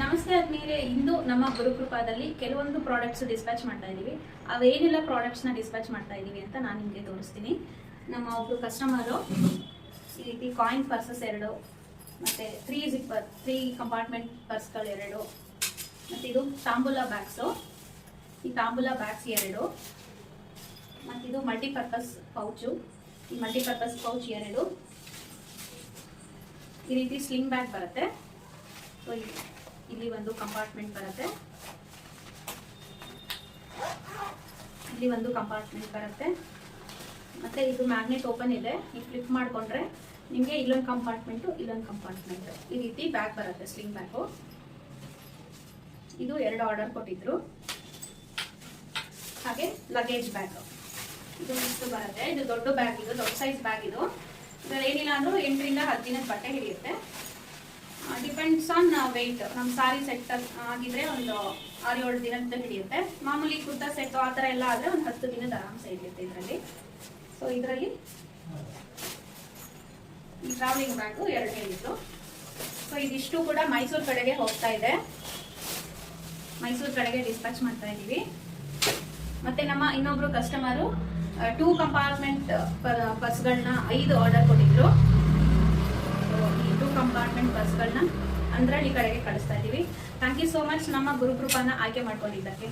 ನಮಸ್ತೆ ಆದ್ಮೇಲೆ ಇಂದು ನಮ್ಮ ಗುರುಕೃಪಾದಲ್ಲಿ ಕೆಲವೊಂದು ಪ್ರಾಡಕ್ಟ್ಸ್ ಡಿಸ್ಪ್ಯಾಚ್ ಮಾಡ್ತಾ ಇದ್ದೀವಿ. ಅವೇನೆಲ್ಲ ಪ್ರಾಡಕ್ಟ್ಸ್ನ ಡಿಸ್ಪ್ಯಾಚ್ ಮಾಡ್ತಾ ಇದ್ದೀವಿ ಅಂತ ನಾನು ನಿಮಗೆ ತೋರಿಸ್ತೀನಿ. ನಮ್ಮ ಒಬ್ಬರು ಕಸ್ಟಮರು ಈ ರೀತಿ ಕಾಯಿನ್ ಪರ್ಸಸ್ 2 ಮತ್ತು 3 ಕಂಪಾರ್ಟ್ಮೆಂಟ್ ಪರ್ಸ್ಗಳು 2 ಮತ್ತು ಇದು ತಾಂಬೂಲ ಬ್ಯಾಗ್ಸು. ಈ ತಾಂಬೂಲ ಬ್ಯಾಗ್ಸ್ 2 ಮತ್ತು ಇದು ಮಲ್ಟಿಪರ್ಪಸ್ ಪೌಚು. ಈ ಮಲ್ಟಿಪರ್ಪಸ್ ಪೌಚ್ 2 ಈ ರೀತಿ ಸ್ಲಿಂಗ್ ಬ್ಯಾಗ್ ಬರುತ್ತೆ. ಸೊ ಇಲ್ಲಿ ಒಂದು ಕಂಪಾರ್ಟ್ಮೆಂಟ್ ಬರುತ್ತೆ, ಇಲ್ಲಿ ಒಂದು ಕಂಪಾರ್ಟ್ಮೆಂಟ್ ಬರುತ್ತೆ. ಮತ್ತೆ ಇದು ಮ್ಯಾಗ್ನೆಟ್ ಓಪನ್ ಇದೆ, ಈ ಫ್ಲಿಪ್ ಮಾಡಿಕೊಂಡ್ರೆ ನಿಮಗೆ ಇಲ್ಲೊಂದು ಕಂಪಾರ್ಟ್ಮೆಂಟು ಇಲ್ಲೊಂದು ಕಂಪಾರ್ಟ್ಮೆಂಟ್ ಈ ರೀತಿ ಬ್ಯಾಗ್ ಬರುತ್ತೆ, ಸ್ಲಿಂಗ್ ಬ್ಯಾಗು. ಇದು 2 ಆರ್ಡರ್ ಕೊಟ್ಟಿದ್ರು. ಹಾಗೆ ಲಗೇಜ್ ಬ್ಯಾಗ್ ಇದು ಇಷ್ಟು ಬರುತ್ತೆ. ಇದು ದೊಡ್ಡ ಬ್ಯಾಗ್, ಇದು ದೊಡ್ಡ ಸೈಜ್ ಬ್ಯಾಗ್. ಇದು ಇದರಲ್ಲಿ ಏನಿಲ್ಲ ಅಂದ್ರೂ 8 ರಿಂದ 10 ದಿನದ ಬಟ್ಟೆ ಹಿಡಿಯುತ್ತೆ. Depends on weight. ನಮ್ಮ ಸಾರಿ ಸೆಟ್ ಆಗಿದ್ರೆ ಒಂದು 6-7 ದಿನದ ಹಿಡಿಯುತ್ತೆ. ಮಾಮೂಲಿ ಕುರ್ತಾ ಸೆಟ್ ಆ ಥರ ಎಲ್ಲ ಆದರೆ ಒಂದು 10 ದಿನದ ಆರಾಮ್ಸೆ ಹಿಡಿಯುತ್ತೆ ಇದರಲ್ಲಿ. ಸೊ ಇದರಲ್ಲಿ ಈ ಟ್ರಾವೆಲಿಂಗ್ ಬ್ಯಾಗು 2 ಹೇಳಿದ್ರು. ಸೊ ಇದಿಷ್ಟು ಕೂಡ ಮೈಸೂರು ಕಡೆಗೆ ಹೋಗ್ತಾ ಇದೆ, ಮೈಸೂರು ಕಡೆಗೆ ಡಿಸ್ಪ್ಯಾಚ್ ಮಾಡ್ತಾ ಇದ್ದೀವಿ. ಮತ್ತೆ ನಮ್ಮ ಇನ್ನೊಬ್ರು ಕಸ್ಟಮರು 2 ಕಂಪಾರ್ಟ್ಮೆಂಟ್ ಪರ್ಸ್ಗಳನ್ನ 5 ಆರ್ಡರ್ ಕೊಟ್ಟಿದ್ರು. ಈ 2 ಕಂಪಾರ್ಟ್ಮೆಂಟ್ ಬಸ್ಗಳನ್ನ ಅಂದ್ರಳ್ಳಿ ಕಡೆಗೆ ಕಳಿಸ್ತಾ ಇದ್ದೀವಿ. ಥ್ಯಾಂಕ್ ಯು ಸೋ ಮಚ್ ನಮ್ಮ ಗುರುಕೃಪಾನ ಆಯ್ಕೆ ಮಾಡ್ಕೊಂಡಿದ್ದಕ್ಕೆ.